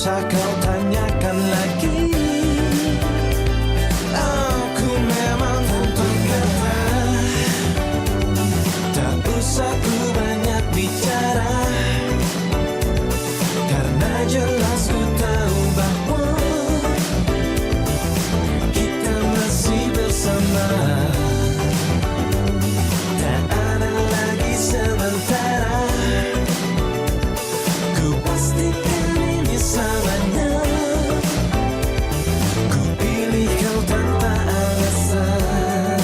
usah kau tanyakan lagi. Aku memang tuntut kata, tak usah ku banyak bicara, karena jelas ku tahu bahwa kita masih bersama. Tak ada lagi sementara, ku pastikan ini selamanya. Ku pilih kau tanpa alasan.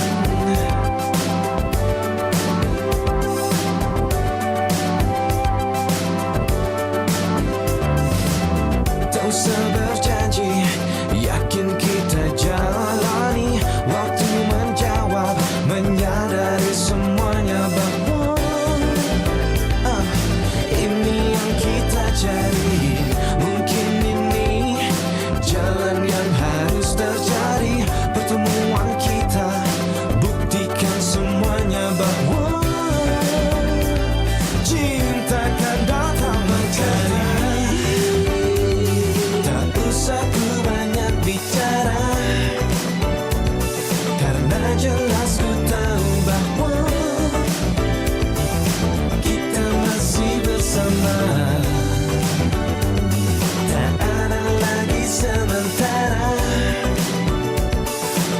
Tak usah berjanji, yakin kita jalani. Waktu menjawab, menyadari semuanya bahwa ini yang kita cari. Mungkin ini jalan yang harus terjadi. Pertemuan kita buktikan semuanya bahwa cinta kan datang mencari. Tak usah ku banyak bicara, karena jelas ku tahu bahwa kita masih bersama. Tak ada lagi sementara,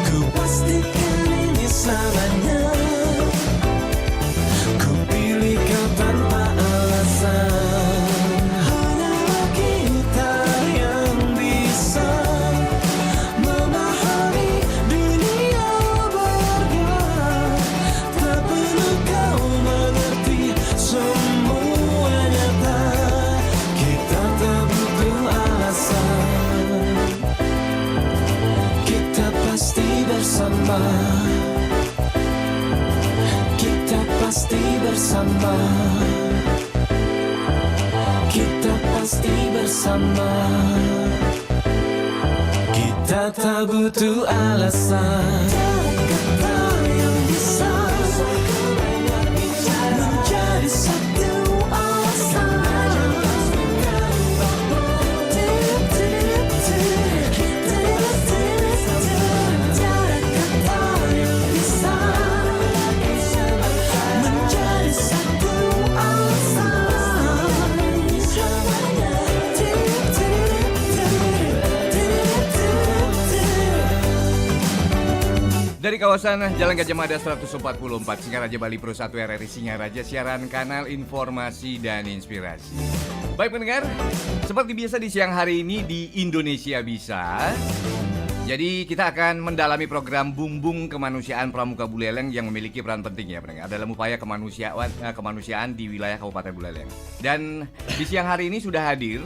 ku pastikan ini selamanya. Ku pilih kau tanpa alasan. Hanya kita yang bisa memahami dunia bergerak. Tak perlu kau mengerti semua nyata. Kita tak butuh alasan. Kita pasti bersama. Kita pasti bersama. Kita pasti bersama. Kita tak butuh alasan. Kata yang bisa menjadi satu alasan. Menjadi satu Dari kawasan Jalan Gajah Mada 144 Singaraja Bali Pro 1 RRI Singaraja, siaran kanal informasi dan inspirasi. Baik pendengar, seperti biasa di siang hari ini di Indonesia Bisa. Jadi kita akan mendalami program Bumbung Kemanusiaan Pramuka Buleleng yang memiliki peran penting ya pendengar dalam upaya kemanusiaan di wilayah Kabupaten Buleleng. Dan di siang hari ini sudah hadir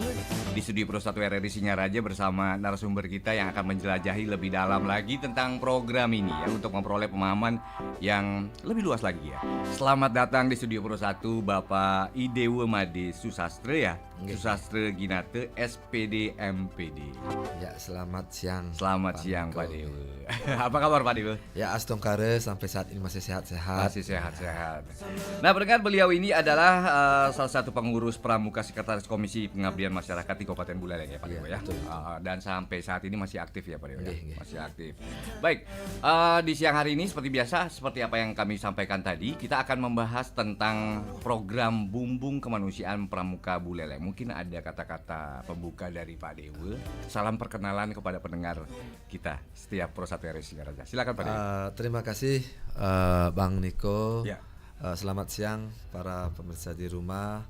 di Studio Pro 1 RRI Singaraja bersama narasumber kita yang akan menjelajahi lebih dalam lagi tentang program ini ya, untuk memperoleh pemahaman yang lebih luas lagi ya. Selamat datang di Studio Pro 1 Bapak Idewa Made Susastra ya. Susastra Ginate SPD MPD. Ya, selamat siang. Selamat siang Pak Dewa. Apa kabar Pak Dewa? Ya, astongkare sampai saat ini masih sehat-sehat. Masih sehat-sehat. Nah, pendengar, beliau ini adalah salah satu pengurus pramuka sekretaris Komisi Pengabdian Masyarakat di Kabupaten Buleleng ya Pak Dewa ya. Dan sampai saat ini masih aktif ya Pak Dewa ya. Masih aktif. Baik, di siang hari ini seperti biasa, seperti apa yang kami sampaikan tadi, kita akan membahas tentang program Bumbung Kemanusiaan Pramuka Buleleng. Mungkin ada kata-kata pembuka dari Pak Dewa. Salam perkenalan kepada pendengar kita setiap Pro 1 RRI Singaraja. Silakan Pak Dewa. Terima kasih Bang Niko. Ya. Selamat siang para pemirsa di rumah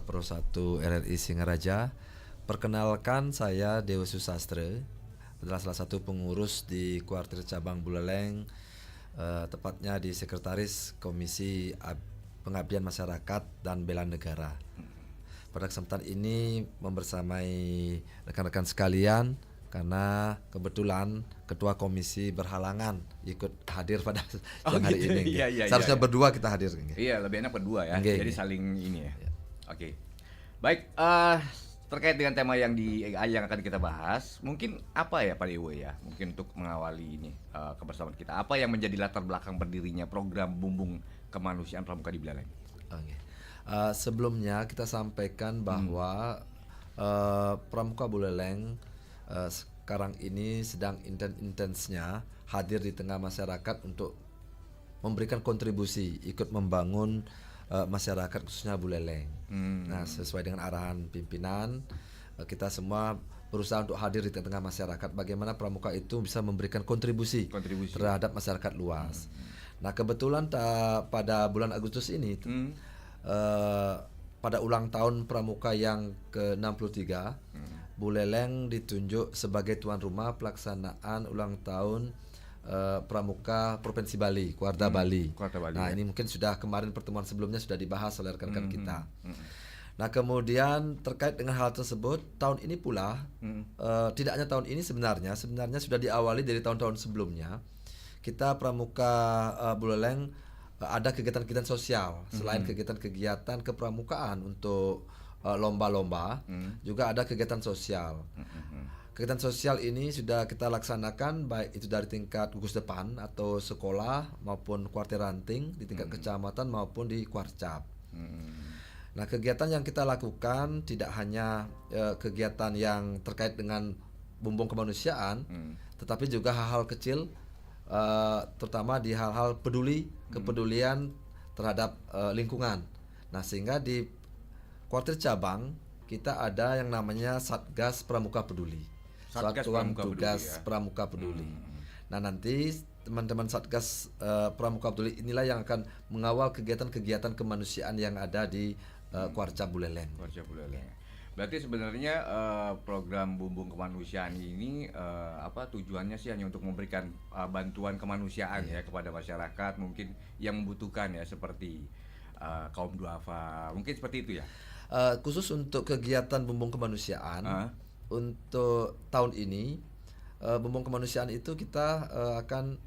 Pro 1 RRI Singaraja. Perkenalkan, saya Dewa Susastra, adalah salah satu pengurus di Kuartir Cabang Buleleng, tepatnya di Sekretaris Komisi Pengabdian Masyarakat dan Bela Negara. Pada kesempatan ini membersamai rekan-rekan sekalian karena kebetulan ketua komisi berhalangan ikut hadir pada siang hari gitu. ini. Iya, Seharusnya iya. berdua kita hadir. Iya, lebih enak berdua ya. Oke. Jadi saling ini ya. Oke. Baik, terkait dengan tema yang akan kita bahas, mungkin apa ya Pak Dewa ya? Mungkin untuk mengawali ini kebersamaan kita. Apa yang menjadi latar belakang berdirinya program Bumbung Kemanusiaan Pramuka di Buleleng? Sebelumnya kita sampaikan bahwa Pramuka Buleleng sekarang ini sedang intensnya hadir di tengah masyarakat untuk memberikan kontribusi, ikut membangun masyarakat khususnya Buleleng. Nah, sesuai dengan arahan pimpinan, kita semua berusaha untuk hadir di tengah masyarakat. Bagaimana Pramuka itu bisa memberikan kontribusi terhadap masyarakat luas. Nah, kebetulan pada bulan Agustus ini, pada ulang tahun Pramuka yang ke-63, Buleleng ditunjuk sebagai tuan rumah pelaksanaan ulang tahun Pramuka Provinsi Bali, Kuarda Bali. Nah, ini mungkin sudah kemarin pertemuan sebelumnya sudah dibahas oleh rekan-rekan kita. Nah, kemudian terkait dengan hal tersebut, tahun ini pula tidak hanya tahun ini sebenarnya sudah diawali dari tahun-tahun sebelumnya. Kita Pramuka Buleleng ada kegiatan-kegiatan sosial selain kegiatan-kegiatan kepramukaan untuk lomba-lomba, juga ada kegiatan sosial. Kegiatan sosial ini sudah kita laksanakan baik itu dari tingkat gugus depan atau sekolah maupun kuartir ranting di tingkat kecamatan maupun di kuarcap. Nah, kegiatan yang kita lakukan tidak hanya kegiatan yang terkait dengan bumbung kemanusiaan, tetapi juga hal-hal kecil, terutama di hal-hal kepedulian terhadap lingkungan. Nah, sehingga di kuartir cabang kita ada yang namanya Satgas Pramuka Peduli, Satuan Tugas Pramuka Peduli. Nah, nanti teman-teman Satgas Pramuka Peduli inilah yang akan mengawal kegiatan-kegiatan kemanusiaan yang ada di Kuarcap Buleleng. Berarti sebenarnya program bumbung kemanusiaan ini tujuannya sih hanya untuk memberikan bantuan kemanusiaan ya kepada masyarakat mungkin yang membutuhkan ya, seperti kaum duafa, mungkin seperti itu ya. Khusus untuk kegiatan bumbung kemanusiaan untuk tahun ini, bumbung kemanusiaan itu kita akan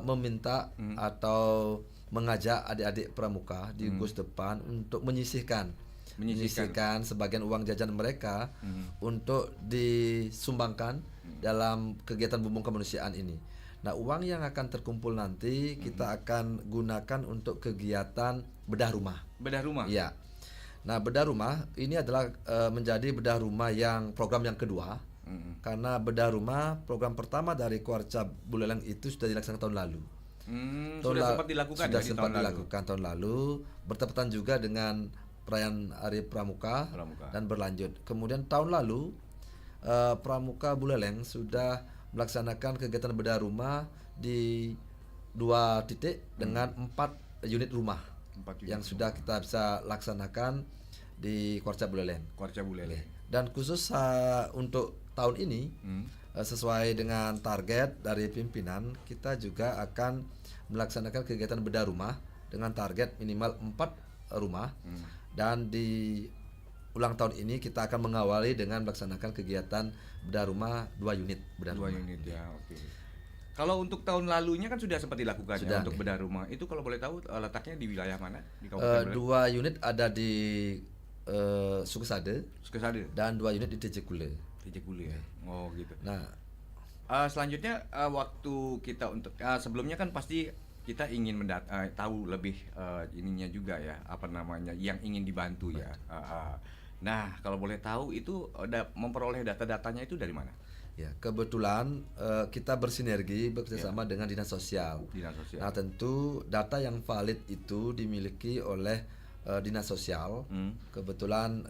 meminta atau mengajak adik-adik pramuka di gugus depan untuk menyisihkan sebagian uang jajan mereka untuk disumbangkan dalam kegiatan bumbung kemanusiaan ini. Nah, uang yang akan terkumpul nanti kita akan gunakan untuk kegiatan bedah rumah. Bedah rumah? Iya. Nah, bedah rumah ini adalah menjadi bedah rumah yang program yang kedua. Karena bedah rumah program pertama dari Kuarcap Buleleng itu sudah dilaksanakan tahun lalu. Sudah sempat dilakukan tahun lalu, bertepatan juga dengan perayaan Hari Pramuka dan berlanjut. Kemudian tahun lalu Pramuka Buleleng sudah melaksanakan kegiatan bedah rumah di 2 titik dengan 4 unit rumah yang sudah kita bisa laksanakan di Kuarcap Buleleng. Dan khusus untuk tahun ini sesuai dengan target dari pimpinan, kita juga akan melaksanakan kegiatan bedah rumah dengan target minimal 4 rumah. Dan di ulang tahun ini kita akan mengawali dengan melaksanakan kegiatan bedah rumah 2 unit bedah rumah. Ya, oke. Kalau untuk tahun lalunya kan sudah sempat dilakukan ya, untuk bedah rumah. Itu kalau boleh tahu letaknya di wilayah mana? Di Kabupaten 2 unit ada di Sukesade dan 2 unit di Tejekule ya. Oh, gitu. Nah, selanjutnya waktu kita untuk sebelumnya kan pasti kita ingin tahu lebih ininya juga ya, yang ingin dibantu ya. Nah, kalau boleh tahu itu memperoleh data-datanya itu dari mana? Ya, kebetulan kita bersinergi bekerjasama dengan Dinas Sosial. Nah, tentu data yang valid itu dimiliki oleh Dinas Sosial. Kebetulan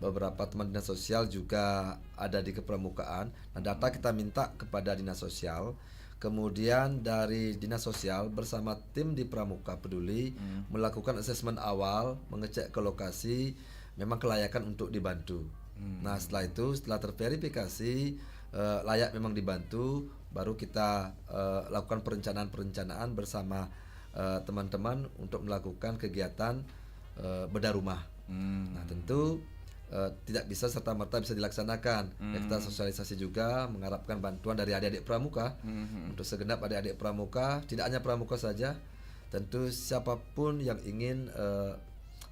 beberapa teman Dinas Sosial juga ada di kepramukaan. Nah, data kita minta kepada Dinas Sosial. Kemudian dari Dinas Sosial bersama tim di Pramuka Peduli melakukan asesmen awal, mengecek ke lokasi memang kelayakan untuk dibantu. Nah, setelah itu, setelah terverifikasi layak memang dibantu, baru kita lakukan perencanaan bersama teman-teman untuk melakukan kegiatan bedah rumah. Nah, tentu tidak bisa serta-merta bisa dilaksanakan. Ya, kita sosialisasi juga, mengharapkan bantuan dari adik-adik pramuka untuk segenap adik-adik pramuka, tidak hanya pramuka saja, tentu siapapun yang ingin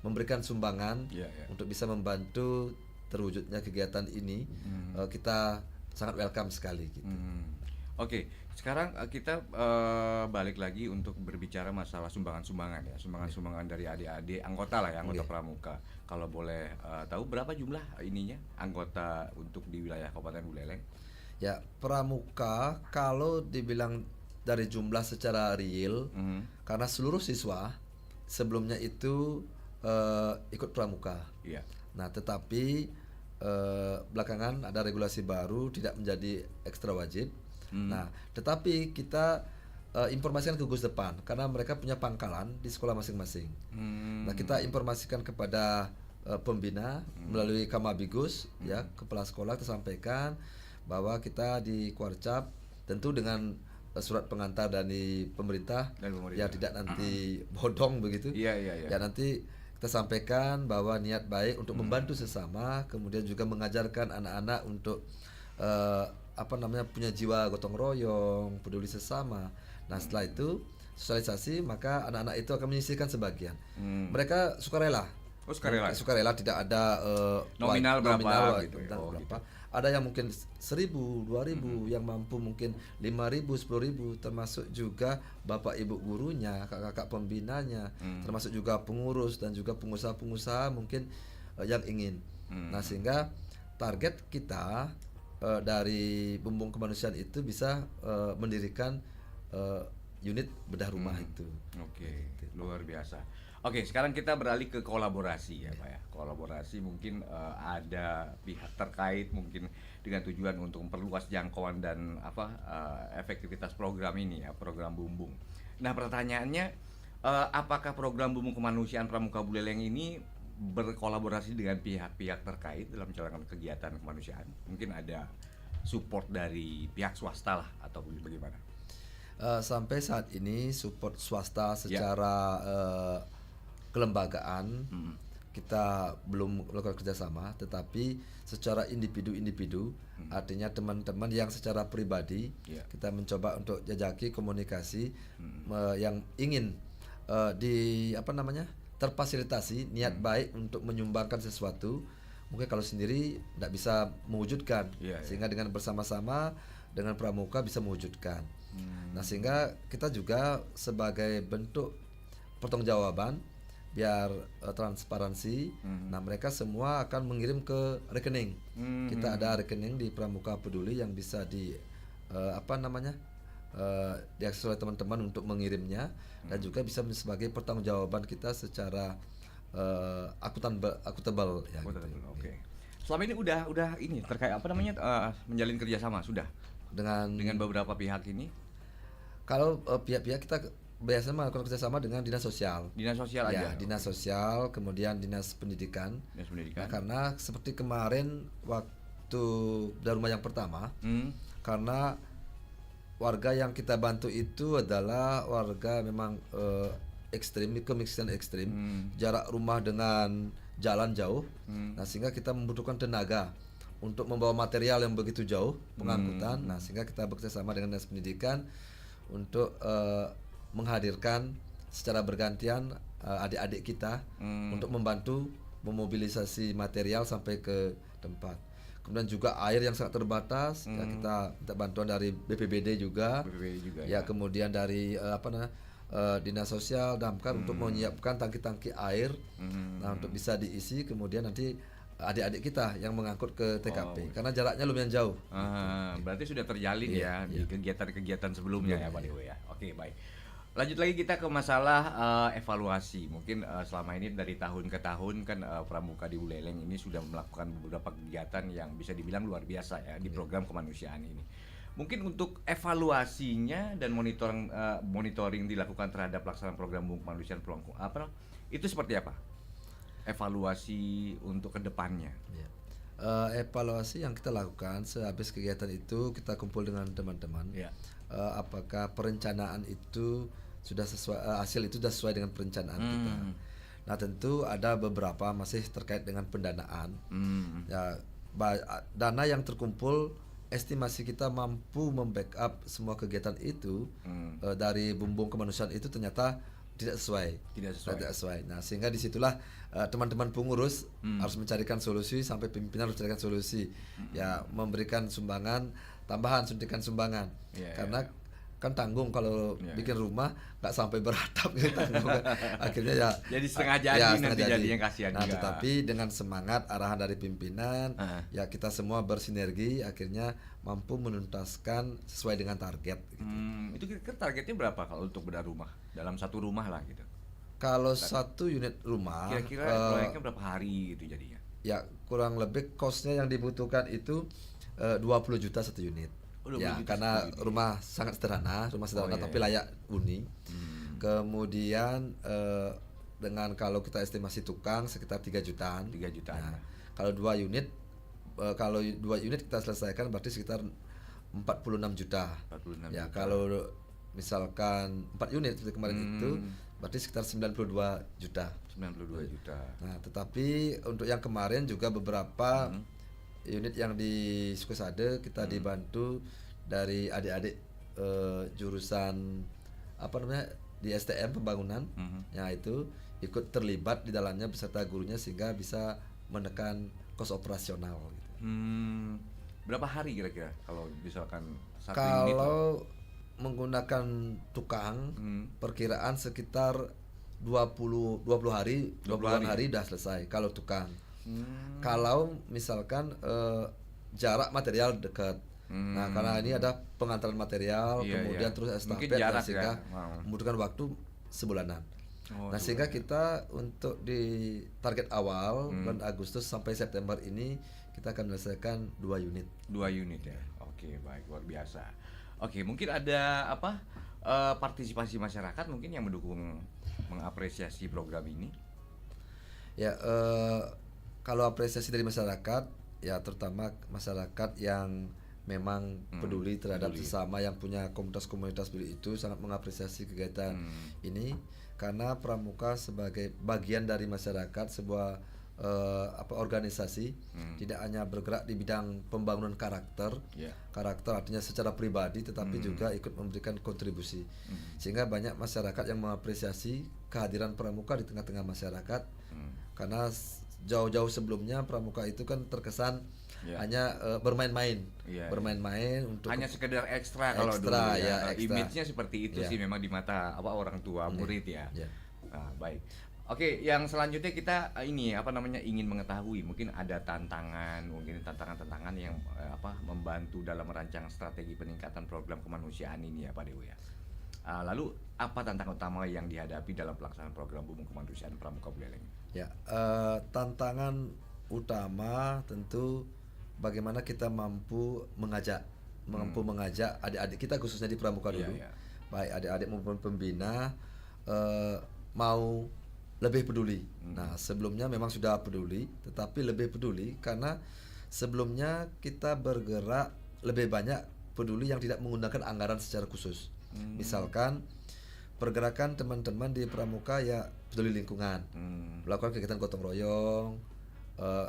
memberikan sumbangan untuk bisa membantu terwujudnya kegiatan ini, kita sangat welcome sekali gitu. Oke, sekarang kita balik lagi untuk berbicara masalah sumbangan-sumbangan ya, sumbangan-sumbangan dari adik-adik anggota lah ya, anggota Oke. pramuka. Kalau boleh tahu berapa jumlah ininya anggota untuk di wilayah Kabupaten Buleleng? Ya, pramuka kalau dibilang dari jumlah secara real, karena seluruh siswa sebelumnya itu ikut pramuka. Iya. Nah, tetapi belakangan ada regulasi baru tidak menjadi ekstra wajib. Nah, tetapi kita informasikan ke Gus Depan karena mereka punya pangkalan di sekolah masing-masing. Nah, kita informasikan kepada pembina melalui Kamabigus ya, kepala sekolah kita sampaikan bahwa kita di Kuarcap tentu dengan surat pengantar dari pemerintah, Dan pemerintah. ya tidak nanti bodong begitu. Iya, iya, iya. Ya nanti kita sampaikan bahwa niat baik untuk membantu sesama, kemudian juga mengajarkan anak-anak untuk punya jiwa gotong royong, peduli sesama. Nah, setelah itu sosialisasi, maka anak-anak itu akan menyisihkan sebagian. Mereka sukarela. Oh, sukarela. Sukarela, tidak ada Nominal berapa gitu ya? tentang Oh, berapa. Ada yang mungkin 1.000, 2.000, yang mampu mungkin 5.000, 10.000, termasuk juga bapak ibu gurunya, kakak-kakak pembinanya, termasuk juga pengurus dan juga pengusaha-pengusaha mungkin yang ingin. Nah, sehingga target kita dari Bumbung Kemanusiaan itu bisa mendirikan unit bedah rumah itu. Oke, luar biasa. Oke, sekarang kita beralih ke kolaborasi ya Pak ya. Kolaborasi mungkin ada pihak terkait mungkin dengan tujuan untuk memperluas jangkauan dan efektivitas program ini ya, program Bumbung. Nah, pertanyaannya apakah program Bumbung Kemanusiaan Pramuka Buleleng ini berkolaborasi dengan pihak-pihak terkait dalam menjalankan kegiatan kemanusiaan? Mungkin ada support dari pihak swasta lah atau bagaimana? Sampai saat ini support swasta secara kelembagaan kita belum melakukan kerjasama, tetapi secara individu-individu, artinya teman-teman yang secara pribadi kita mencoba untuk jajaki komunikasi yang ingin terfasilitasi niat baik untuk menyumbangkan sesuatu. Mungkin kalau sendiri tidak bisa mewujudkan, sehingga dengan bersama-sama dengan pramuka bisa mewujudkan. Nah, sehingga kita juga sebagai bentuk pertanggungjawaban biar transparansi. Nah, mereka semua akan mengirim ke rekening. Kita ada rekening di Pramuka Peduli yang bisa diakses oleh teman-teman untuk mengirimnya, dan juga bisa sebagai pertanggungjawaban kita secara akuntabel ya. Oke. Selama ini udah ini terkait menjalin kerjasama sudah dengan beberapa pihak ini. Kalau pihak-pihak kita biasanya melakukan kerjasama dengan dinas sosial. Dinas sosial Ya, aja. dinas sosial, kemudian dinas pendidikan. Dinas pendidikan. Nah, karena seperti kemarin waktu dari rumah yang pertama, karena warga yang kita bantu itu adalah warga memang ekstrim, kemiskinan ekstrim, jarak rumah dengan jalan jauh. Nah, sehingga kita membutuhkan tenaga untuk membawa material yang begitu jauh, pengangkutan. Nah, sehingga kita bekerjasama dengan dinas pendidikan untuk menghadirkan secara bergantian adik-adik kita untuk membantu memobilisasi material sampai ke tempat. Kemudian juga air yang sangat terbatas, ya kita minta bantuan dari BPBD juga. Ya, kemudian dari dinas sosial damkar untuk menyiapkan tangki-tangki air. Nah, untuk bisa diisi, kemudian nanti adik-adik kita yang mengangkut ke TKP karena jaraknya lumayan jauh. Berarti sudah terjalin di kegiatan-kegiatan sebelumnya ya Pak Dewo ya. Oke, baik. Lanjut lagi kita ke masalah evaluasi. Mungkin selama ini dari tahun ke tahun kan Pramuka di Buleleng ini sudah melakukan beberapa kegiatan yang bisa dibilang luar biasa ya di program kemanusiaan ini. Mungkin untuk evaluasinya dan monitoring dilakukan terhadap pelaksanaan program kemanusiaan itu seperti apa? Evaluasi untuk kedepannya. Ya. Evaluasi yang kita lakukan sehabis kegiatan itu kita kumpul dengan teman-teman. Apakah perencanaan itu sudah sesuai, hasil itu sudah sesuai dengan perencanaan kita. Nah, tentu ada beberapa masih terkait dengan pendanaan. Ya, dana yang terkumpul estimasi kita mampu membackup semua kegiatan itu dari Bumbung Kemanusiaan itu ternyata tidak sesuai. Tidak sesuai. Nah, sehingga disitulah teman-teman pengurus harus mencarikan solusi, sampai pimpinan harus mencarikan solusi. Ya, memberikan sumbangan tambahan, suntikan sumbangan. Iya, Karena iya. kan tanggung kalau Iya, bikin rumah nggak sampai beratap gitu tanggung kan. Akhirnya ya Jadi setengah jadi nanti jadinya, kasihan Nah, juga. tetapi dengan semangat arahan dari pimpinan, ya kita semua bersinergi akhirnya mampu menuntaskan sesuai dengan target gitu. Itu kira-kira targetnya berapa kalau untuk bedah rumah? Dalam satu rumah lah gitu. Kalau satu unit rumah Kira-kira proyeknya berapa hari gitu jadinya? ya kurang lebih costnya yang dibutuhkan itu 20 juta satu unit. Oh, 20 Ya, juta karena satu unit. rumah sangat sederhana, iya, tapi iya. layak huni. Kemudian dengan kalau kita estimasi tukang sekitar 3 jutaan. 3 jutaan. Nah, kalau 2 unit kita selesaikan berarti sekitar 46 juta. 46 Ya, juta. kalau misalkan 4 unit seperti kemarin itu berarti sekitar 92 juta. 92 juta. Nah, tetapi untuk yang kemarin juga beberapa unit yang di Sukosade kita dibantu dari adik-adik jurusan apa namanya di STM pembangunan, ya itu ikut terlibat di dalamnya beserta gurunya sehingga bisa menekan kos operasional. Gitu. Berapa hari kira-kira kalau misalkan satu unit? Kalau menggunakan tukang, perkiraan sekitar 20 hari, 20 hari udah selesai kalau tukang. Kalau misalkan jarak material dekat. Nah, karena ini ada pengantaran material, Iya, kemudian iya. terus Mungkin estafet, jarak sehingga ya. Wow. membutuhkan waktu sebulanan. Oh, Nah, sehingga kita untuk di target awal bulan Agustus sampai September ini kita akan menyelesaikan 2 unit. 2 unit ya. Oke, baik, luar biasa. Oke, mungkin ada apa partisipasi masyarakat mungkin yang mendukung mengapresiasi program ini? Ya, kalau apresiasi dari masyarakat, ya terutama masyarakat yang memang peduli terhadap sesama, yang punya komunitas-komunitas peduli itu sangat mengapresiasi kegiatan ini, karena Pramuka sebagai bagian dari masyarakat, sebuah organisasi, tidak hanya bergerak di bidang pembangunan karakter, Yeah. karakter artinya secara pribadi, tetapi juga ikut memberikan kontribusi, sehingga banyak masyarakat yang mengapresiasi kehadiran Pramuka di tengah-tengah masyarakat, karena jauh-jauh sebelumnya Pramuka itu kan terkesan Yeah. hanya bermain-main, Iya, bermain-main untuk hanya sekedar ekstra kalau dulu Ekstra, ya. ya, ekstra. Image-nya seperti itu Ya. sih memang di mata orang tua murid ya. Ya. Nah, baik. Oke, yang selanjutnya kita ini apa namanya ingin mengetahui mungkin ada tantangan-tantangan yang membantu dalam merancang strategi peningkatan program kemanusiaan ini ya Pak Dewo ya. Lalu apa tantangan utama yang dihadapi dalam pelaksanaan program Bumbu Kemanusiaan Pramuka Buleleng? Ya, tantangan utama tentu bagaimana kita mampu mengajak adik-adik kita khususnya di Pramuka dulu, Iya, iya. baik adik-adik maupun pembina mau lebih peduli. Nah, sebelumnya memang sudah peduli, tetapi lebih peduli karena sebelumnya kita bergerak lebih banyak peduli yang tidak menggunakan anggaran secara khusus. Misalkan pergerakan teman-teman di Pramuka ya peduli lingkungan, melakukan kegiatan gotong royong,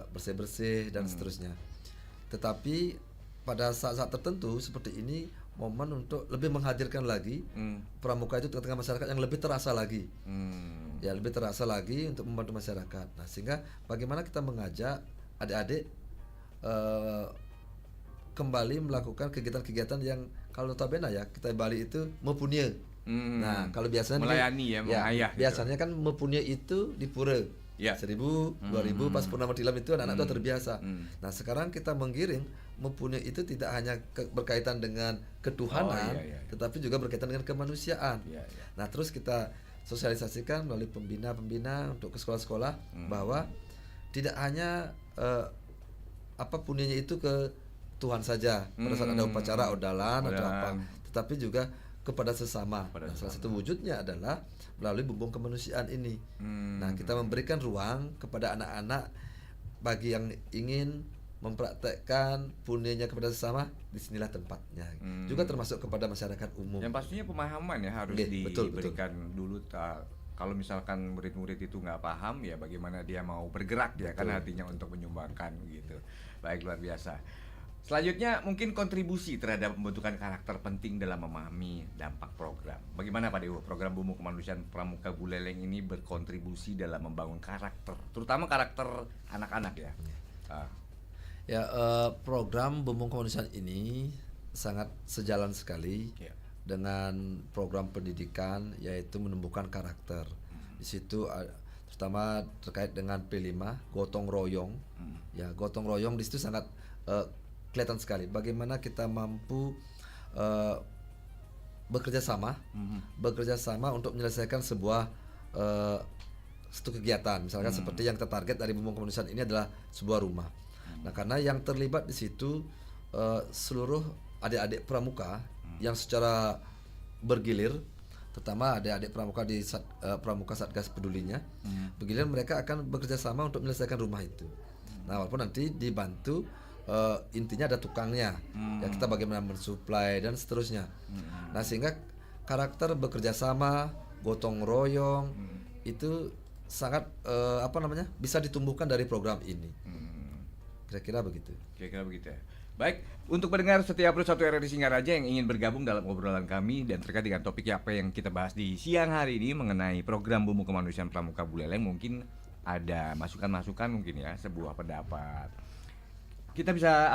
bersih-bersih dan seterusnya. Tetapi pada saat-saat tertentu seperti ini momen untuk lebih menghadirkan lagi Pramuka itu tengah-tengah masyarakat yang lebih terasa lagi. Ya, lebih terasa lagi untuk membantu masyarakat. Nah, sehingga bagaimana kita mengajak adik-adik kembali melakukan kegiatan-kegiatan yang kalau notabene ya kita Bali itu mempunyai. Nah, kalau biasanya melayani ya, mengayah gitu. biasanya kan mempunyai itu di pura. Ya. 1000, 2000 pas purnama tilam itu anak-anak itu terbiasa. Nah, sekarang kita menggiring mempunyai itu tidak hanya berkaitan dengan ketuhanan, Oh, iya. tetapi juga berkaitan dengan kemanusiaan. Iya, iya. Nah, terus kita sosialisasikan melalui pembina-pembina untuk ke sekolah-sekolah bahwa tidak hanya punyanya itu ke Tuhan saja pada saat ada upacara odalan atau apa, tetapi juga kepada sesama. Nah, salah satu wujudnya adalah melalui bumbung kemanusiaan ini. Nah, kita memberikan ruang kepada anak-anak bagi yang ingin mempraktekkan punyanya kepada sesama, disinilah tempatnya. Juga termasuk kepada masyarakat umum. Yang pastinya pemahaman ya harus Oke, betul. diberikan dulu. Kalau misalkan murid-murid itu nggak paham ya bagaimana dia mau bergerak ya kan hatinya untuk menyumbangkan gitu. Baik, luar biasa. Selanjutnya mungkin kontribusi terhadap pembentukan karakter penting dalam memahami dampak program. Bagaimana Pak Dewo, program Bumbu Kemanusiaan Pramuka Buleleng ini berkontribusi dalam membangun karakter, terutama karakter anak-anak ya? Ya, program Bumbu Kemanusiaan ini sangat sejalan sekali Ya. dengan program pendidikan, yaitu menumbuhkan karakter. Di situ terutama terkait dengan P5 gotong royong. Ya, gotong royong di situ sangat kelihatan sekali bagaimana kita mampu bekerja sama untuk menyelesaikan sebuah satu kegiatan. Misalkan seperti yang tertarget dari Bumbu Kemanusiaan ini adalah sebuah rumah. Nah, karena yang terlibat di situ seluruh adik-adik pramuka yang secara bergilir, terutama adik-adik pramuka di pramuka Satgas Pedulinya, bergilir mereka akan bekerja sama untuk menyelesaikan rumah itu. Nah, walaupun nanti dibantu intinya ada tukangnya, ya kita bagaimana mensuplai dan seterusnya. Nah, sehingga karakter bekerja sama, gotong royong itu sangat bisa ditumbuhkan dari program ini. Kira-kira begitu. Kira-kira begitu ya. Baik, untuk pendengar setiap Plus 1 RRI Singaraja yang ingin bergabung dalam obrolan kami dan terkait dengan topik apa yang kita bahas di siang hari ini mengenai program Bumbu Kemanusiaan Pramuka Buleleng, mungkin ada masukan-masukan mungkin ya, sebuah pendapat. Kita bisa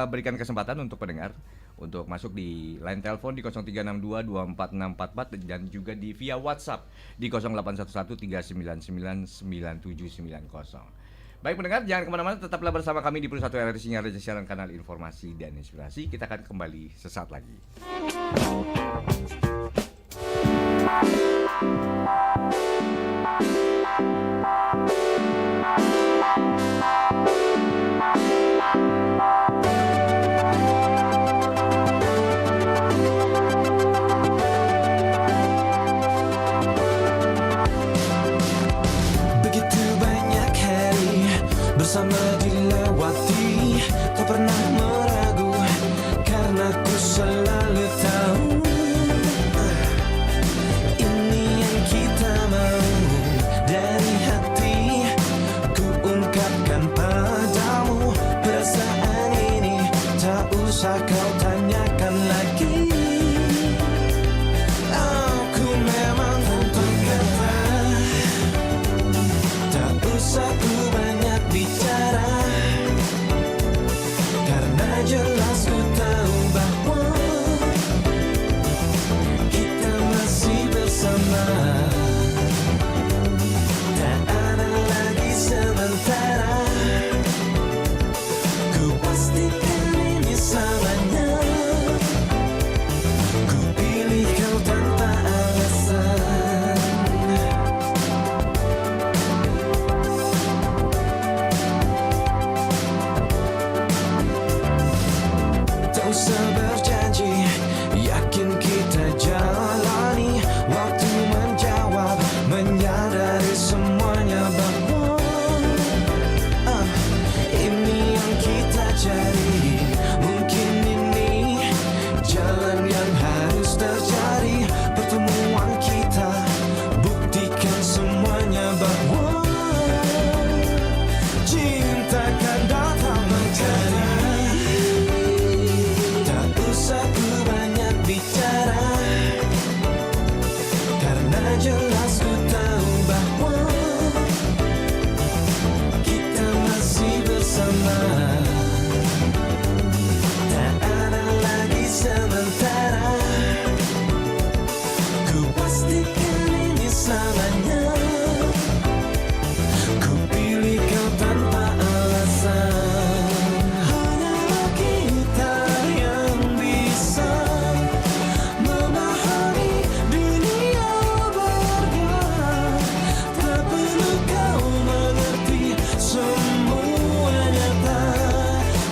berikan kesempatan untuk pendengar untuk masuk di line telepon di 0362246644 dan juga di via WhatsApp di 081139999790. Baik pendengar, jangan kemana-mana, tetaplah bersama kami di Plus 1 RRI Singaraja, siaran kanal informasi dan inspirasi. Kita akan kembali sesaat lagi. Begitu banyak hari bersama dilewati, tak pernah meragu karena ku selalu tahu ini yang kita mau dari hati. Ku ungkapkan padamu perasaan ini, tak usah kau tanyakan lagi. Aku memang tanpa kata, tak usah ku banyak bicara, karena jelas ku tahu bahwa kita masih bersama. Tak ada lagi sementara, ku pastikan ini selamanya. Ku pilih kau tanpa alasan. Tak usah berjanji, yakin kita jalani. Waktu menjawab, menyadari semuanya bahwa ini yang kita cari. Mungkin ini jalan yang harus terjadi. Pertemuan kita buktikan semuanya bahwa cinta akan datang mencari. Tak usah ku banyak bicara, karena jelas ku tahu bahwa kita masih bersama. Tak ada lagi sementara, ku pastikan ini selamanya. Ku pilih kau tanpa alasan. Hanyalah kita yang bisa memahami dunia bergerak. Tak perlu kau mengerti semua nyata.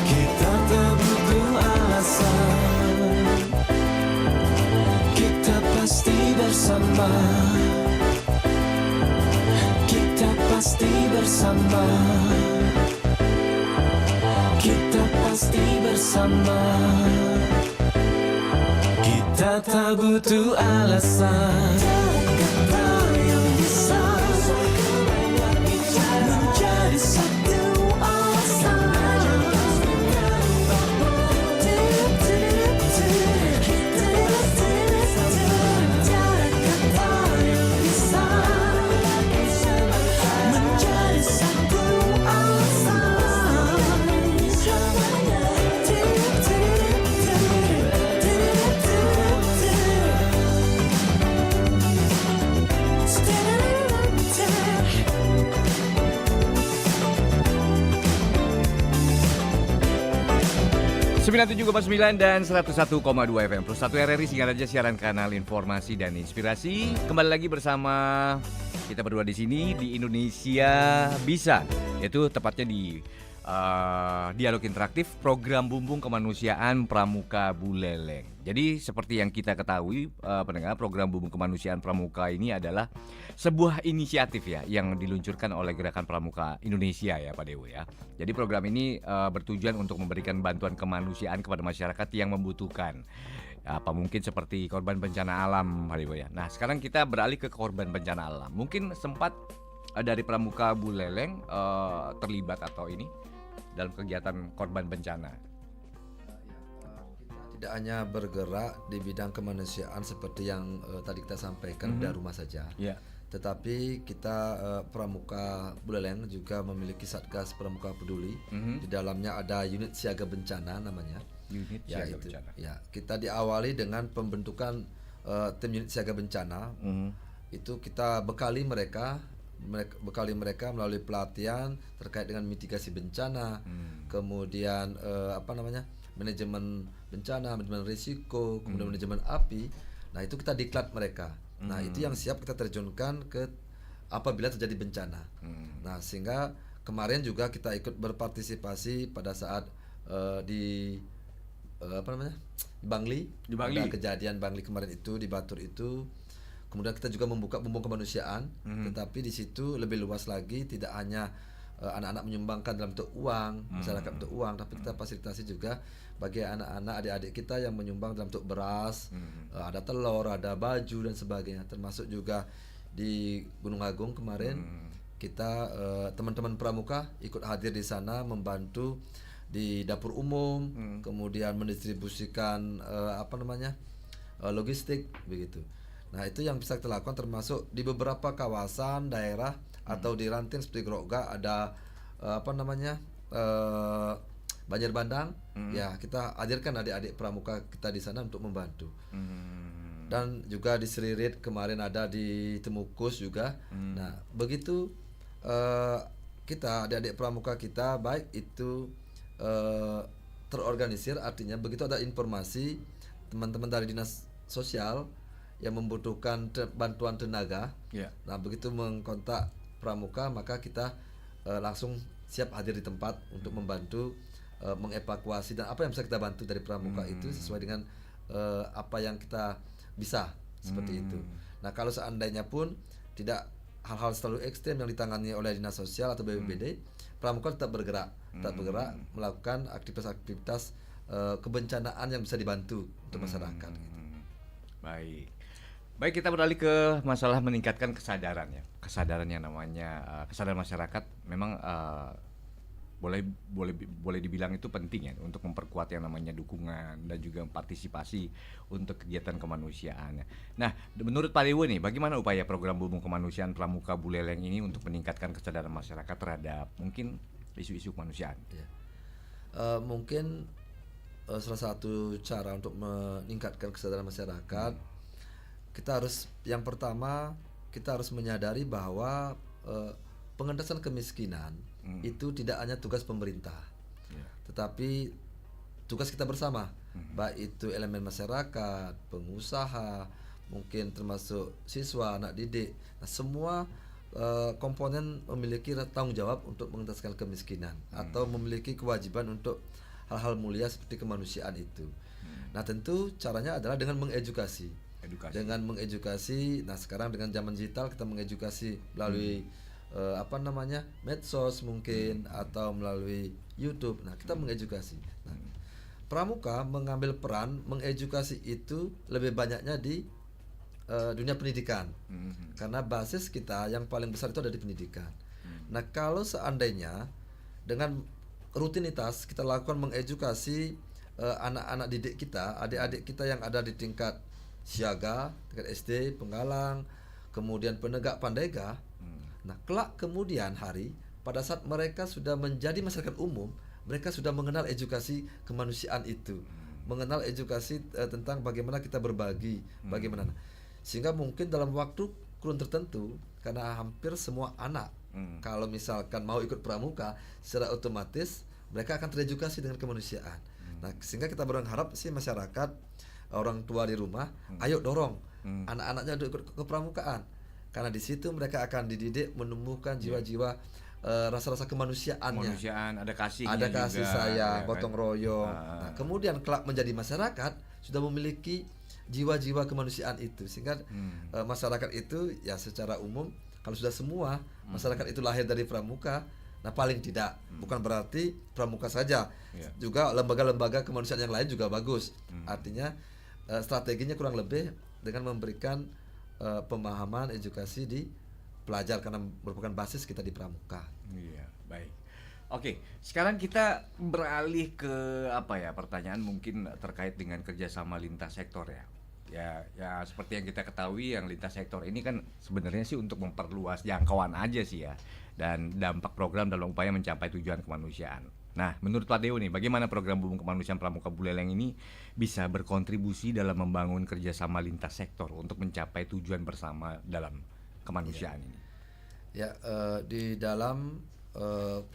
Kita tak butuh alasan. Kita pasti bersama. Kita pasti bersama. Kita pasti bersama. Kita tak butuh alasan. Kata yang bisa menjadi satu alasan. 97,9 dan 101,2 FM Plus 1 RRI Singaraja, siaran kanal informasi dan inspirasi. Kembali lagi bersama kita berdua di sini di Indonesia Bisa, yaitu tepatnya di dialog interaktif program Bumbung Kemanusiaan Pramuka Buleleng. Jadi seperti yang kita ketahui pendengar, program Bumbung Kemanusiaan Pramuka ini adalah sebuah inisiatif ya yang diluncurkan oleh Gerakan Pramuka Indonesia ya Pak Dewo ya. Jadi program ini bertujuan untuk memberikan bantuan kemanusiaan kepada masyarakat yang membutuhkan. Apa mungkin seperti korban bencana alam Pak Dewo ya. Nah sekarang kita beralih ke korban bencana alam. Mungkin sempat dari Pramuka Buleleng terlibat atau ini dalam kegiatan korban bencana. Kita tidak hanya bergerak di bidang kemanusiaan seperti yang tadi kita sampaikan dari rumah saja. Yeah. Tetapi kita Pramuka Buleleng juga memiliki Satgas Pramuka Peduli. Di dalamnya ada unit siaga bencana namanya. Unit Ya siaga itu. bencana. Ya, kita diawali dengan pembentukan tim unit siaga bencana. Itu kita bekali mereka melalui pelatihan terkait dengan mitigasi bencana, kemudian manajemen bencana, manajemen risiko, kemudian manajemen api. Nah itu kita diklat mereka. Nah itu yang siap kita terjunkan ke apabila terjadi bencana. Nah sehingga kemarin juga kita ikut berpartisipasi pada saat di Bangli. Ada kejadian Bangli kemarin itu di Batur itu. Kemudian kita juga membuka bumbung kemanusiaan, tetapi di situ lebih luas lagi, tidak hanya anak-anak menyumbangkan dalam bentuk uang, masyarakat bentuk uang, tapi kita fasilitasi juga bagi anak-anak adik-adik kita yang menyumbang dalam bentuk beras, ada telur, ada baju dan sebagainya. Termasuk juga di Gunung Agung kemarin kita teman-teman pramuka ikut hadir di sana membantu di dapur umum, kemudian mendistribusikan logistik begitu. Nah itu yang bisa kita lakukan, termasuk di beberapa kawasan daerah atau di ranting seperti Grogga ada banjir bandang. Ya kita hadirkan adik-adik pramuka kita di sana untuk membantu. Dan juga di Seririt kemarin ada di Temukus juga. Nah begitu kita adik-adik pramuka kita baik itu terorganisir, artinya begitu ada informasi teman-teman dari dinas sosial yang membutuhkan bantuan tenaga, nah begitu mengkontak pramuka maka kita langsung siap hadir di tempat untuk membantu mengevakuasi dan apa yang bisa kita bantu dari pramuka itu sesuai dengan apa yang kita bisa seperti itu. Nah kalau seandainya pun tidak hal-hal terlalu ekstrem yang ditangani oleh dinas sosial atau BPBD, pramuka tetap bergerak melakukan aktivitas-aktivitas kebencanaan yang bisa dibantu untuk masyarakat. Baik, kita beralih ke masalah meningkatkan kesadaran ya. Kesadaran yang namanya kesadaran masyarakat memang boleh dibilang itu penting ya untuk memperkuat yang namanya dukungan dan juga partisipasi untuk kegiatan kemanusiaan. Nah, menurut Pak Dewo nih, bagaimana upaya program Bumbung Kemanusiaan Pramuka Buleleng ini untuk meningkatkan kesadaran masyarakat terhadap mungkin isu-isu kemanusiaan? Ya. Mungkin salah satu cara untuk meningkatkan kesadaran masyarakat, yang pertama kita harus menyadari bahwa pengentasan kemiskinan itu tidak hanya tugas pemerintah, tetapi tugas kita bersama, baik itu elemen masyarakat, pengusaha, mungkin termasuk siswa, anak didik. Nah, semua komponen memiliki tanggung jawab untuk mengentaskan kemiskinan atau memiliki kewajiban untuk hal-hal mulia seperti kemanusiaan itu. Nah, tentu caranya adalah dengan mengedukasi. Dengan mengedukasi. Nah, sekarang dengan zaman digital kita mengedukasi melalui medsos mungkin atau melalui YouTube. Nah, kita mengedukasi. Nah, pramuka mengambil peran mengedukasi itu lebih banyaknya di dunia pendidikan. Karena basis kita yang paling besar itu ada di pendidikan. Nah, kalau seandainya dengan rutinitas kita lakukan mengedukasi anak-anak didik kita, adik-adik kita yang ada di tingkat siaga, tingkat SD, penggalang, kemudian penegak pandega. Nah, kelak kemudian hari pada saat mereka sudah menjadi masyarakat umum, mereka sudah mengenal edukasi kemanusiaan itu, mengenal edukasi tentang bagaimana kita berbagi, bagaimana. Sehingga mungkin dalam waktu kurun tertentu, karena hampir semua anak kalau misalkan mau ikut pramuka, secara otomatis mereka akan teredukasi dengan kemanusiaan. Nah, sehingga kita berharap sih masyarakat, orang tua di rumah, ayo dorong anak-anaknya untuk ikut ke pramukaan, karena di situ mereka akan dididik menumbuhkan jiwa-jiwa rasa-rasa kemanusiaannya. Kemanusiaan, ada kasihnya Ada kasih juga, sayang, ya kan? gotong royong. Nah, kemudian kelak menjadi masyarakat sudah memiliki jiwa-jiwa kemanusiaan itu, sehingga masyarakat itu ya secara umum, kalau sudah semua masyarakat itu lahir dari pramuka, nah paling tidak bukan berarti pramuka saja, juga lembaga-lembaga kemanusiaan yang lain juga bagus. Artinya strateginya kurang lebih dengan memberikan pemahaman edukasi di pelajar, karena merupakan basis kita di pramuka. Iya, baik. Oke, sekarang kita beralih ke apa ya, pertanyaan mungkin terkait dengan kerjasama lintas sektor ya. Ya seperti yang kita ketahui, yang lintas sektor ini kan sebenarnya sih untuk memperluas jangkauan aja sih ya, dan dampak program dalam upaya mencapai tujuan kemanusiaan. Nah, menurut Pak Deo nih, bagaimana program Bumbung Kemanusiaan Pramuka Buleleng ini bisa berkontribusi dalam membangun kerjasama lintas sektor untuk mencapai tujuan bersama dalam kemanusiaan ini? Ya, di dalam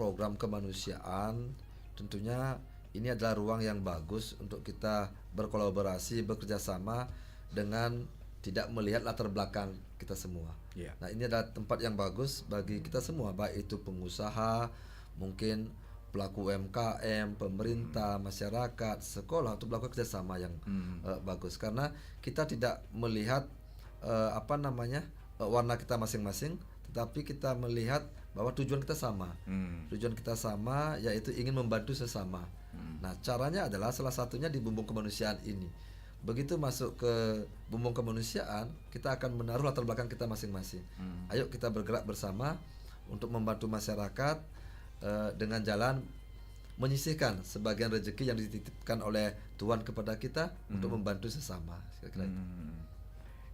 program kemanusiaan tentunya ini adalah ruang yang bagus untuk kita berkolaborasi, bekerja sama dengan tidak melihat latar belakang kita semua. Iya. Nah, ini adalah tempat yang bagus bagi kita semua, baik itu pengusaha, mungkin pelaku UMKM, pemerintah, masyarakat, sekolah, untuk melakukan kerjasama yang bagus, karena kita tidak melihat warna kita masing-masing, tetapi kita melihat bahwa tujuan kita sama. Tujuan kita sama, yaitu ingin membantu sesama. Nah, caranya adalah salah satunya di Bumbung Kemanusiaan ini. Begitu masuk ke Bumbung Kemanusiaan, kita akan menaruh latar belakang kita masing-masing. Ayo kita bergerak bersama untuk membantu masyarakat dengan jalan menyisihkan sebagian rezeki yang dititipkan oleh Tuhan kepada kita untuk membantu sesama. Kira-kira itu.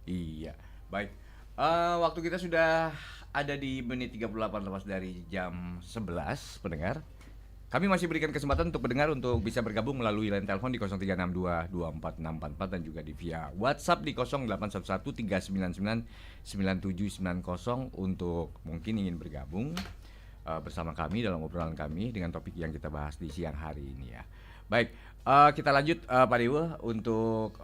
Iya, baik. Waktu kita sudah ada di menit 38 lepas dari jam 11, pendengar. Kami masih berikan kesempatan untuk pendengar untuk bisa bergabung melalui line telepon di 0362246644 dan juga di via WhatsApp di 081139999790 untuk mungkin ingin bergabung bersama kami dalam obrolan kami dengan topik yang kita bahas di siang hari ini ya. Baik, kita lanjut Pak Dewa untuk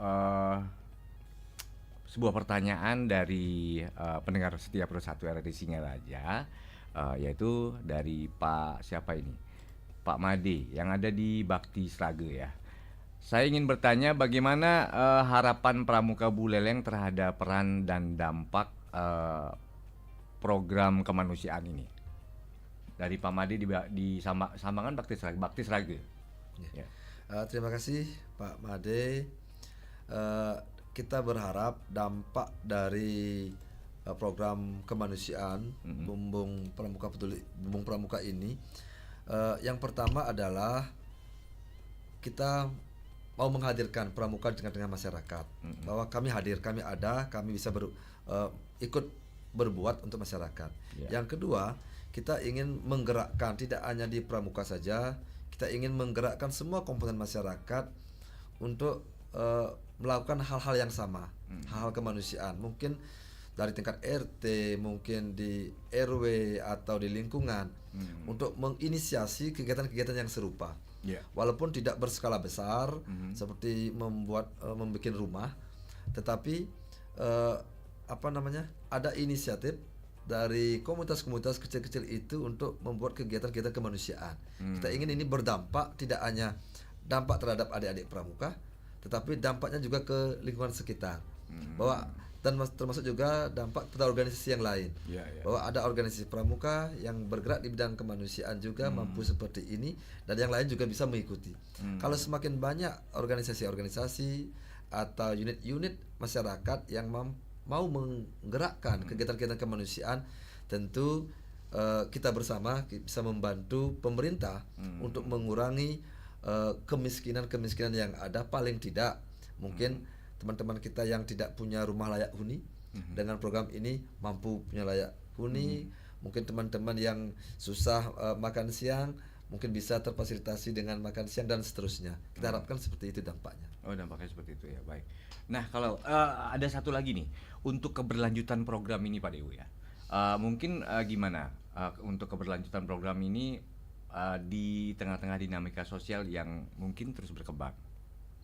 sebuah pertanyaan dari pendengar setia Pro 1 RRI Singaraja, yaitu dari Pak siapa ini? Pak Made yang ada di Bakti Srage ya. Saya ingin bertanya bagaimana harapan Pramuka Buleleng terhadap peran dan dampak program kemanusiaan ini. Dari Pak Made di Sambangan Bakti Srage. Ya. Terima kasih Pak Made. Kita berharap dampak dari program kemanusiaan Bumbung Pramuka ini, yang pertama adalah kita mau menghadirkan pramuka di tengah-tengah masyarakat, bahwa kami hadir, kami ada, kami bisa ikut berbuat untuk masyarakat. Yang kedua, kita ingin menggerakkan tidak hanya di pramuka saja, kita ingin menggerakkan semua komponen masyarakat untuk melakukan hal-hal yang sama, hal-hal kemanusiaan, mungkin dari tingkat RT, mungkin di RW atau di lingkungan, untuk menginisiasi kegiatan-kegiatan yang serupa. Walaupun tidak berskala besar seperti membuat rumah, tetapi ada inisiatif dari komunitas-komunitas kecil-kecil itu untuk membuat kegiatan-kegiatan kemanusiaan. Kita ingin ini berdampak, tidak hanya dampak terhadap adik-adik pramuka, tetapi dampaknya juga ke lingkungan sekitar. Bahwa dan termasuk juga dampak pada organisasi yang lain. Bahwa ada organisasi pramuka yang bergerak di bidang kemanusiaan juga mampu seperti ini, dan yang lain juga bisa mengikuti. Kalau semakin banyak organisasi-organisasi atau unit-unit masyarakat yang mau menggerakkan kegiatan-kegiatan kemanusiaan, tentu kita bersama bisa membantu pemerintah untuk mengurangi kemiskinan yang ada. Paling tidak mungkin teman-teman kita yang tidak punya rumah layak huni, dengan program ini mampu punya layak huni. Mungkin teman-teman yang susah makan siang mungkin bisa terfasilitasi dengan makan siang dan seterusnya. Kita harapkan seperti itu dampaknya. Oh, dampaknya seperti itu ya, baik. Nah, kalau ada satu lagi nih untuk keberlanjutan program ini Pak Dewi ya. Mungkin gimana untuk keberlanjutan program ini di tengah-tengah dinamika sosial yang mungkin terus berkembang.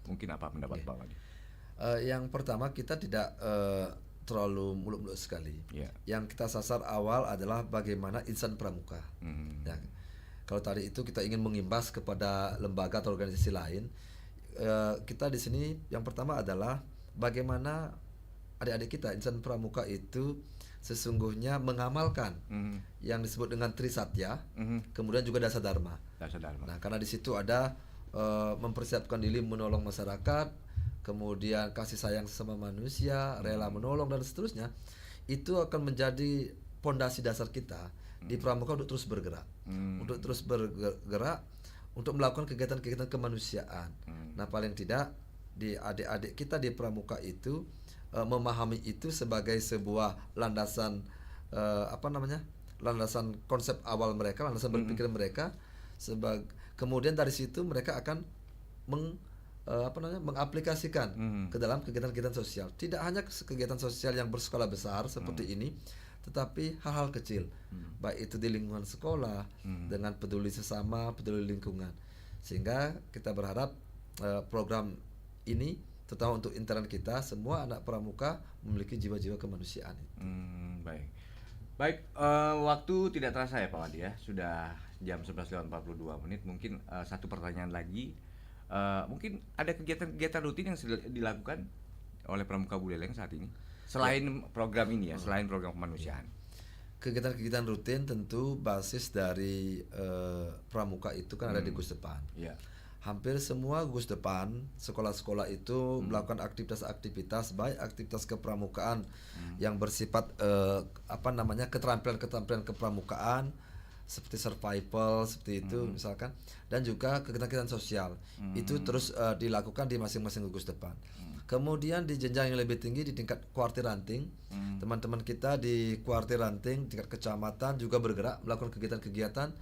Mungkin apa pendapat Pak Wadi? Yang pertama kita tidak terlalu muluk-muluk sekali. Ya. Yang kita sasar awal adalah bagaimana insan pramuka. Ya. Kalau tadi itu kita ingin mengimbas kepada lembaga atau organisasi lain, kita di sini yang pertama adalah bagaimana adik-adik kita insan pramuka itu sesungguhnya mengamalkan yang disebut dengan Trisatya, kemudian juga Dasa Dharma. Nah, karena di situ ada mempersiapkan diri menolong masyarakat, kemudian kasih sayang sesama manusia, rela menolong dan seterusnya, itu akan menjadi pondasi dasar kita di pramuka untuk terus bergerak, untuk melakukan kegiatan-kegiatan kemanusiaan. Nah, paling tidak di adik-adik kita di pramuka itu memahami itu sebagai sebuah landasan landasan konsep awal mereka, landasan berpikir mereka. Kemudian dari situ mereka akan mengaplikasikan ke dalam kegiatan-kegiatan sosial. Tidak hanya kegiatan sosial yang berskala besar seperti ini, tetapi hal-hal kecil, baik itu di lingkungan sekolah, dengan peduli sesama, peduli lingkungan. Sehingga kita berharap program ini, terutama untuk intern kita, semua anak pramuka memiliki jiwa-jiwa kemanusiaan. Baik, waktu tidak terasa ya Pak Wadi ya, sudah jam 11.42. Mungkin satu pertanyaan lagi, mungkin ada kegiatan-kegiatan rutin yang dilakukan oleh Pramuka Buleleng saat ini selain program ini ya, selain program kemanusiaan. Kegiatan-kegiatan rutin tentu basis dari pramuka itu kan ada di Gus Depan. Hampir semua Gus Depan, sekolah-sekolah itu melakukan aktivitas-aktivitas, baik aktivitas kepramukaan yang bersifat keterampilan kepramukaan seperti survival seperti itu misalkan, dan juga kegiatan-kegiatan sosial itu terus dilakukan di masing-masing Gus Depan. Kemudian di jenjang yang lebih tinggi di tingkat kuartir ranting, teman-teman kita di kuartir ranting tingkat kecamatan juga bergerak melakukan kegiatan-kegiatan,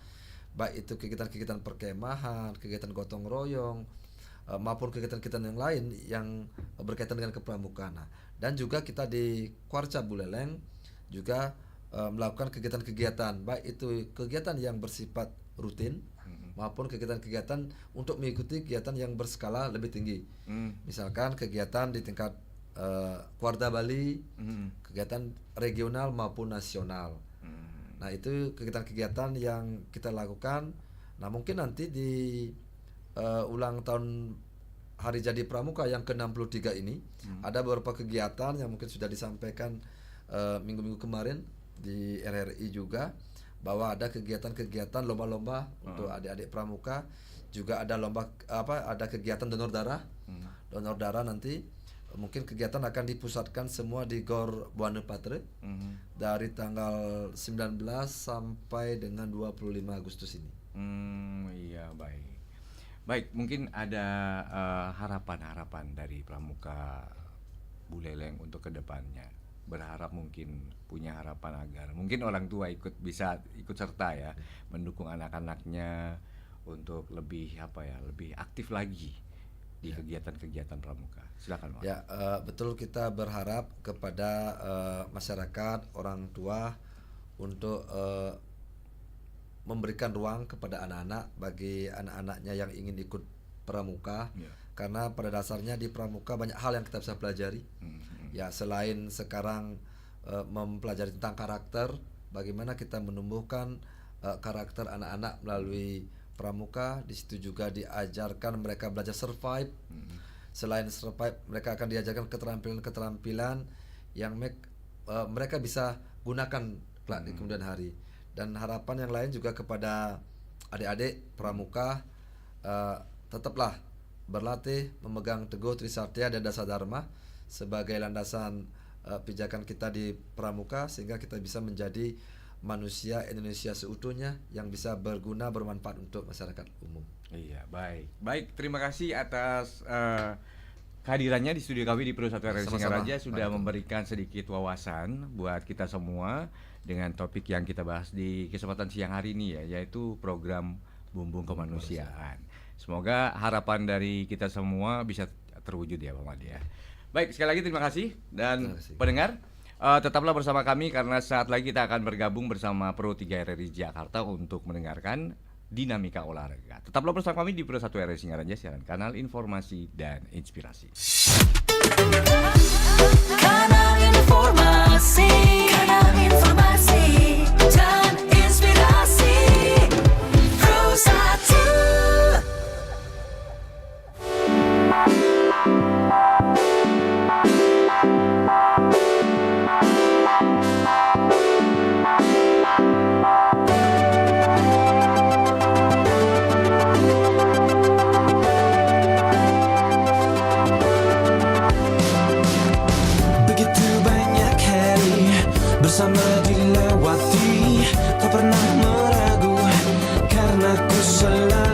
baik itu kegiatan-kegiatan perkemahan, kegiatan gotong royong, maupun kegiatan-kegiatan yang lain yang berkaitan dengan kepramukaan. Dan juga kita di Kuarca Buleleng juga melakukan kegiatan-kegiatan, baik itu kegiatan yang bersifat rutin maupun kegiatan-kegiatan untuk mengikuti kegiatan yang berskala lebih tinggi. Misalkan kegiatan di tingkat Kuarda Bali, kegiatan regional maupun nasional. Nah, itu kegiatan-kegiatan yang kita lakukan. Nah, mungkin nanti di ulang tahun Hari Jadi Pramuka yang ke-63 ini ada beberapa kegiatan yang mungkin sudah disampaikan minggu-minggu kemarin di RRI juga, bahwa ada kegiatan-kegiatan lomba-lomba untuk adik-adik pramuka, juga ada ada kegiatan donor darah. Donor darah nanti mungkin kegiatan akan dipusatkan semua di Gor Buana Patre dari tanggal 19 sampai dengan 25 Agustus ini. Iya, baik, mungkin ada harapan-harapan dari Pramuka Buleleng untuk kedepannya. Berharap mungkin punya harapan agar mungkin orang tua bisa ikut serta ya, mendukung anak-anaknya untuk lebih aktif lagi di kegiatan-kegiatan pramuka. Silakan Pak. Ya, betul, kita berharap kepada masyarakat, orang tua untuk memberikan ruang kepada anak-anak, bagi anak-anaknya yang ingin ikut pramuka, karena pada dasarnya di pramuka banyak hal yang kita bisa pelajari. Ya, selain sekarang mempelajari tentang karakter, bagaimana kita menumbuhkan karakter anak-anak melalui pramuka. Di situ juga diajarkan mereka belajar survive. Selain survive, mereka akan diajarkan keterampilan-keterampilan yang mereka bisa gunakan di kemudian hari. Dan harapan yang lain juga kepada adik-adik pramuka, tetaplah berlatih memegang teguh Trisatya dan Dasa Dharma sebagai landasan pijakan kita di pramuka, sehingga kita bisa menjadi manusia Indonesia seutuhnya yang bisa berguna, bermanfaat untuk masyarakat umum. Iya, baik. Terima kasih atas kehadirannya di studio kami di Pro 1 RRI Singaraja, sudah memberikan sedikit wawasan buat kita semua dengan topik yang kita bahas di kesempatan siang hari ini ya, yaitu program Bumbung Kemanusiaan. Semoga harapan dari kita semua bisa terwujud ya Pak Madi ya. Baik, sekali lagi terima kasih, dan pendengar tetaplah bersama kami karena saat lagi kita akan bergabung bersama Pro 3 RRI Jakarta untuk mendengarkan dinamika olahraga. Tetaplah bersama kami di Pro 1 RRI Singaraja, siaran kanal informasi dan inspirasi. Kanal informasi dan inspirasi Pro 1. Begitu banyak hari bersama dilewati, tak pernah meragu karena ku selalu